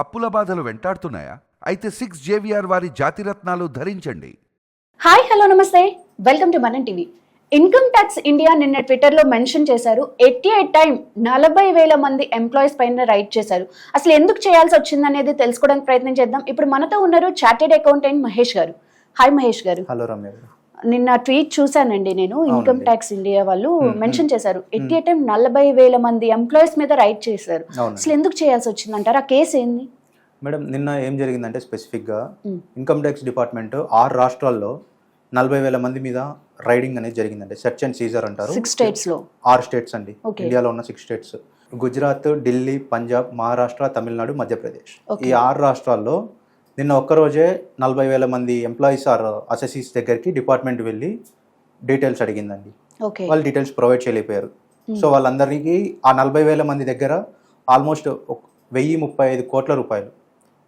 అప్పుల బాధలు వెంటాడుతున్నాయా? అయితే 6 JVR వారి జాతిరత్నాలు ధరించండి. హాయ్ హలో నమస్తే, వెల్కమ్ టు మనం టీవీ. ఇన్కమ్ ట్యాక్స్ ఇండియా నిన్న ట్విట్టర్లో మెన్షన్ చేశారు, ఎట్ ఏ టైం 40,000 మంది ఎంప్లాయీస్ పైన రైడ్ చేశారు. అసలు ఎందుకు చేయాల్సి వచ్చిందనేది తెలుసుకోవడానికి ప్రయత్నం చేద్దాం. ఇప్పుడు మనతో ఉన్నారు చార్టెడ్ అకౌంటెంట్ మహేష్ గారు. హాయ్ మహేష్ గారు. హలో రమ్య. నిన్న ట్వీట్ చూసానండి నేను. ఇన్కమ్ ట్యాక్స్ ఇండియా వాళ్ళు మెన్షన్ చేశారు, ఎట్ ఏ టైం 40,000 మంది ఎంప్లాయీస్ మీద రైడ్ చేశారు. అసలు ఎందుకు చేయాల్సి వచ్చిందంటారు? ఆ కేసు ఏంది మేడం? నిన్న ఏం జరిగిందంటే స్పెసిఫిక్గా ఇన్కమ్ ట్యాక్స్ డిపార్ట్మెంట్ 6 రాష్ట్రాల్లో 40,000 మంది మీద రైడింగ్ అనేది జరిగిందండి. సెర్చ్ అండ్ సీజర్ అంటారు. 6 స్టేట్స్లో 6 స్టేట్స్ అండి, ఇండియాలో ఉన్న 6 స్టేట్స్: గుజరాత్, ఢిల్లీ, పంజాబ్, మహారాష్ట్ర, తమిళనాడు, మధ్యప్రదేశ్. ఈ 6 రాష్ట్రాల్లో నిన్న ఒక్కరోజే 40,000 మంది ఎంప్లాయీస్ ఆర్ అసెసీస్ దగ్గరికి డిపార్ట్మెంట్ వెళ్ళి డీటెయిల్స్ అడిగిందండి. వాళ్ళు డీటెయిల్స్ ప్రొవైడ్ చేయలేకపోయారు. సో వాళ్ళందరికీ ఆ 40,000 మంది దగ్గర ఆల్మోస్ట్ 1,035 కోట్ల రూపాయలు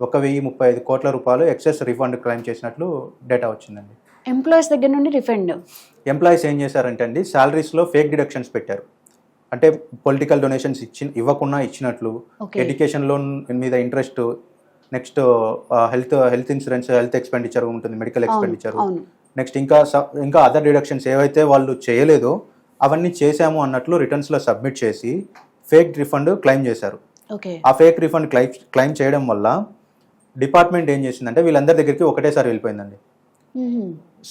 1,035 కోట్ల రూపాయలు ఎక్సెస్ రిఫండ్ క్లెయిమ్ చేసినట్లు డేటా వచ్చిందండి. ఎంప్లాయీస్ దగ్గర నుండి రిఫండ్. ఎంప్లాయీస్ ఏం చేశారంటే అండి, శాలరీస్లో ఫేక్ డిడక్షన్స్ పెట్టారు. అంటే పొలిటికల్ డొనేషన్స్ ఇవ్వకుండా ఇచ్చినట్లు, ఎడ్యుకేషన్ లోన్ మీద interest, next health insurance, health expenditure ఉంటుంది, మెడికల్ ఎక్స్పెండిచర్, నెక్స్ట్ ఇంకా అదర్ డిడక్షన్స్ ఏవైతే వాళ్ళు చేయలేదో అవన్నీ చేశాము అన్నట్లు రిటర్న్స్లో సబ్మిట్ చేసి ఫేక్ రిఫండ్ క్లెయిమ్ చేశారు. ఆ ఫేక్ రిఫండ్ క్లెయిమ్ చేయడం వల్ల డిపార్ట్మెంట్ ఏం చేసిందంటే వీళ్ళందరి దగ్గరికి ఒకటేసారి వెళ్ళిపోయిందండి.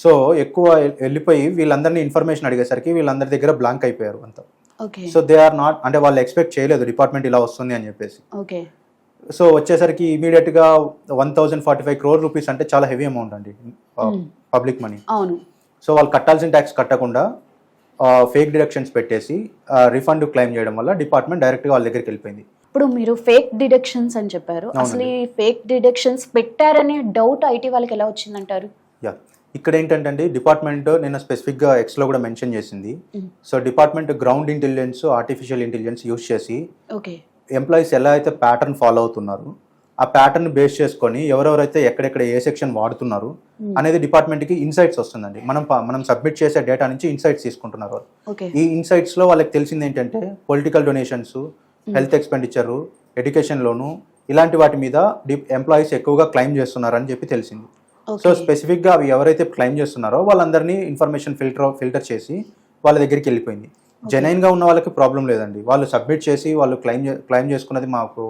సో ఎక్కువ వెళ్ళిపోయి వీళ్ళందరినీ ఇన్ఫర్మేషన్ అడిగేసరికి వీళ్ళందరి దగ్గర బ్లాంక్ అయిపోయారు అంతా. సో దే ఆర్ నాట్, అంటే వాళ్ళు ఎక్స్పెక్ట్ చేయలేదు డిపార్ట్మెంట్ ఇలా వస్తుంది అని చెప్పేసి. సో వచ్చేసరికి ఇమీడియట్ గా 1,045 crore రూపీస్ అంటే చాలా హెవీ అమౌంట్ అండి, పబ్లిక్ మనీ. సో వాళ్ళు కట్టాల్సిన ట్యాక్స్ కట్టకుండా ఫేక్ డిడక్షన్స్ పెట్టేసి రిఫండ్ క్లెయిమ్ చేయడం వల్ల డిపార్ట్మెంట్ డైరెక్ట్ గా వాళ్ళ దగ్గరికి వెళ్ళిపోయింది. ఇప్పుడు మీరు ఫేక్ డిడక్షన్స్ అని చెప్పారు, అసలు ఈ ఫేక్ డిడక్షన్స్ పెట్టారనే డౌట్ ఐటీ వాళ్ళకి ఎలా వచ్చిందంటారు? ఇక్కడ ఏంటంటే అండి, డిపార్ట్మెంట్ నిన్న స్పెసిఫిక్గా ఎక్స్లో కూడా మెన్షన్ చేసింది. So department ground intelligence, artificial intelligence use చేసి ఎంప్లాయీస్ ఎలా అయితే ప్యాటర్న్ ఫాలో అవుతున్నారు, ఆ ప్యాటర్న్ బేస్ చేసుకొని ఎవరెవరైతే ఎక్కడెక్కడ ఏ సెక్షన్ వాడుతున్నారు అనేది డిపార్ట్మెంట్కి ఇన్సైట్స్ వస్తుందండి. మనం సబ్మిట్ చేసే డేటా నుంచి ఇన్సైట్స్ తీసుకుంటున్నారు. ఈ ఇన్సైట్స్లో వాళ్ళకి తెలిసింది ఏంటంటే political donations, health expenditure, education loan, ఇలాంటి వాటి మీద ఎంప్లాయీస్ ఎక్కువగా క్లెయిమ్ చేస్తున్నారని చెప్పి తెలిసింది. సో స్పెసిఫిక్గా అవి ఎవరైతే క్లెయిమ్ చేస్తున్నారో వాళ్ళందరినీ ఇన్ఫర్మేషన్ ఫిల్టర్ చేసి వాళ్ళ దగ్గరికి వెళ్ళిపోయింది. జెన్యున్గా ఉన్న వాళ్ళకి ప్రాబ్లం లేదండి, వాళ్ళు సబ్మిట్ చేసి వాళ్ళు క్లెయిమ్ చేసుకున్నది మాకు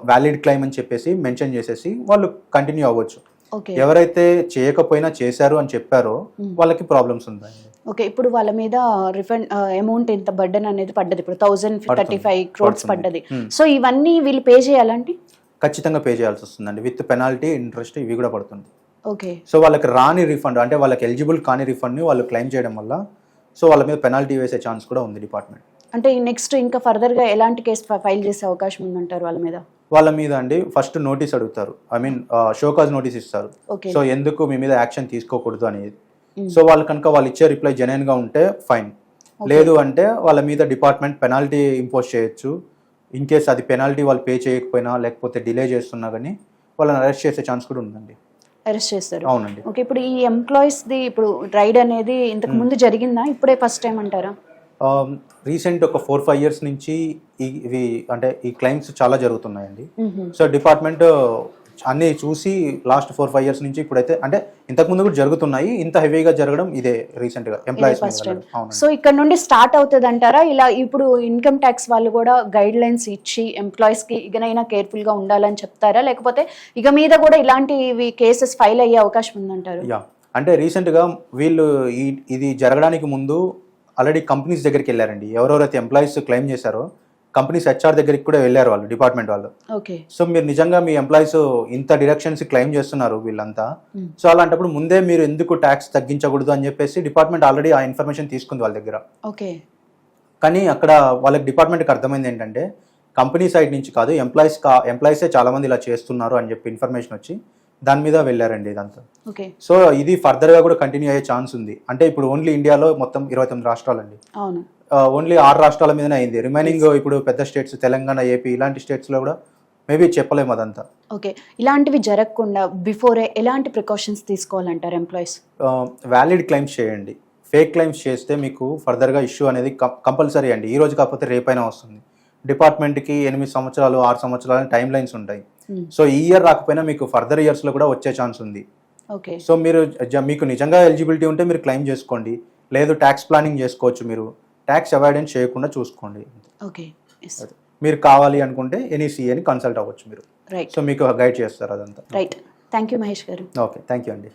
వ్యాలిడ్ క్లెయిమ్ అని చెప్పేసి మెన్షన్ చేసేసి వాళ్ళు కంటిన్యూ అవ్వచ్చు. ఎవరైతే చేయకపోయినా చేశారు అని చెప్పారో వాళ్ళకి ప్రాబ్లమ్స్ ఉంటాయి. ఇప్పుడు వాళ్ళ మీద రిఫండ్ అమౌంట్ ఎంత బర్డెన్ అనేది పడ్డది, ఇప్పుడు 1,035 crores పడ్డది. సో ఇవన్నీ వీళ్ళు పే చేయాలండి? ఖచ్చితంగా పే చేయాల్సి వస్తుందండి, విత్ పెనాల్టీ, ఇంట్రెస్ట్ ఇవి కూడా పడుతుంది. సో వాళ్ళకి రాని రిఫండ్, అంటే వాళ్ళకి ఎలిజిబుల్ కాని రిఫండ్ని వాళ్ళు క్లెయిమ్ చేయడం వల్ల సో వాళ్ళ మీద పెనాల్టీ వేసే ఛాన్స్ కూడా ఉంది డిపార్ట్మెంట్. అంటే నెక్స్ట్ ఇంకా ఫర్దర్గా ఎలాంటి కేసు ఫైల్ చేసే అవకాశం ఉందంటారు వాళ్ళ మీద? అండి ఫస్ట్ నోటీస్ అడుగుతారు, ఐ మీన్ షోకాజ్ నోటీస్ ఇస్తారు. సో ఎందుకు మీ మీద యాక్షన్ తీసుకోకూడదు అనేది. సో వాళ్ళు కనుక వాళ్ళు ఇచ్చే రిప్లై జెన్యున్ గా ఉంటే ఫైన్, లేదు అంటే వాళ్ళ మీద డిపార్ట్మెంట్ పెనాల్టీ ఇంపోజ్ చేయొచ్చు. ఇన్ కేస్ అది పెనాల్టీ వాళ్ళు పే చేయకపోయినా లేకపోతే డిలే చేస్తున్నా కానీ వాళ్ళని అరెస్ట్ చేసే ఛాన్స్ కూడా ఉందండి. అరెస్ట్ చేస్తారు? అవునండి. ఓకే, ఇప్పుడు ఈ ఎంప్లాయీస్ ది ఇప్పుడు రైడ్ అనేది ఇంతకు ముందు జరిగిందా, ఇప్పుడే ఫస్ట్ టైం అంటారా? రీసెంట్ ఒక 4-5 years నుంచి ఇవి అంటే ఈ క్లెయిమ్స్ చాలా జరుగుతున్నాయండి. సో డిపార్ట్మెంట్ అన్ని చూసి లాస్ట్ 4-5 years నుంచి ఇప్పుడైతే, అంటే ఇంతకు ముందు కూడా జరుగుతున్నాయి, ఇంత హెవీగా జరగడం ఇదే రీసెంట్ గా ఎంప్లాయీస్. సో ఇక్కడ నుండి స్టార్ట్ అవుతుంది అంటారా? ఇలా ఇప్పుడు ఇన్కమ్ ట్యాక్స్ వాళ్ళు కూడా గైడ్ లైన్స్ ఇచ్చి ఎంప్లాయీస్ కి ఇకనైనా కేర్ఫుల్ గా ఉండాలని చెప్తారా, లేకపోతే ఇక మీద కూడా ఇలాంటివి కేసెస్ ఫైల్ అయ్యే అవకాశం ఉందంటారు? అంటే రీసెంట్ గా వీళ్ళు ఇది జరగడానికి ముందు ఆల్రెడీ కంపెనీస్ దగ్గరికి వెళ్ళారండి. ఎవరెవరైతే ఎంప్లాయీస్ క్లెయిమ్ చేశారో కంపెనీస్ హెచ్ఆర్ దగ్గరికి కూడా వెళ్ళారు వాళ్ళు, డిపార్ట్మెంట్ వాళ్ళు. సో మీరు నిజంగా మీ ఎంప్లాయీస్ ఇంత డిడక్షన్స్ క్లెయిమ్ చేస్తున్నారు వీళ్ళంతా, సో అలాంటప్పుడు ముందే మీరు ఎందుకు ట్యాక్స్ తగ్గించకూడదు అని చెప్పేసి డిపార్ట్మెంట్ ఆల్రెడీ ఆ ఇన్ఫర్మేషన్ తీసుకుంది వాళ్ళ దగ్గర. కానీ అక్కడ వాళ్ళకి డిపార్ట్మెంట్కి అర్థమైంది ఏంటంటే కంపెనీ సైడ్ నుంచి కాదు, ఎంప్లాయీసే చాలా మంది ఇలా చేస్తున్నారు అని చెప్పి ఇన్ఫర్మేషన్ వచ్చి దాని మీద వెళ్ళారండి ఇదంతా. సో ఇది ఫర్దర్ గా కూడా కంటిన్యూ అయ్యే ఛాన్స్ ఉంది. అంటే ఇప్పుడు ఓన్లీ ఇండియాలో మొత్తం 29 రాష్ట్రాలండి, ఓన్లీ 6 రాష్ట్రాల మీదనే అయింది. రిమైనింగ్ ఇప్పుడు పెద్ద స్టేట్స్ తెలంగాణ, ఏపీ ఇలాంటి స్టేట్స్ లో కూడా మేబీ చెప్పలేము అదంతా. ఇలాంటివి జరగకుండా బిఫోర్ ఎలాంటి ప్రికాషన్స్ తీసుకోవాలంటారు ఎంప్లాయీస్? వ్యాలిడ్ క్లెయిమ్స్ చేయండి. ఫేక్ క్లెయిమ్స్ చేస్తే మీకు ఫర్దర్ గా ఇష్యూ అనేది కంపల్సరీ అండి, ఈ రోజు కాకపోతే రేపైనా వస్తుంది. డిపార్ట్మెంట్కి 8 సంవత్సరాలు 6 సంవత్సరాలు టైం లైన్స్ ఉంటాయి. Hmm. సో ఈ ఇయర్ రాకపోయినా మీకు ఫర్దర్ ఇయర్స్లో కూడా వచ్చే ఛాన్స్ ఉంది. ఓకే. సో మీరు మీకు నిజంగా ఎలిజిబిలిటీ ఉంటే మీరు క్లెయిమ్ చేసుకోండి, లేదు ట్యాక్స్ ప్లానింగ్ చేసుకోవచ్చు. మీరు ట్యాక్స్ అవాయిడెన్స్ చేయకుండా చూసుకోండి. ఓకే. మీరు కావాలి అనుకుంటే ఎనీ సీఏని కన్సల్ట్ అవ్వచ్చు మీరు. రైట్. సో మీకు గైడ్ చేస్తారు అదంతా. రైట్. థ్యాంక్ యూ మహేష్ గారు. ఓకే, థ్యాంక్ యూ అండి.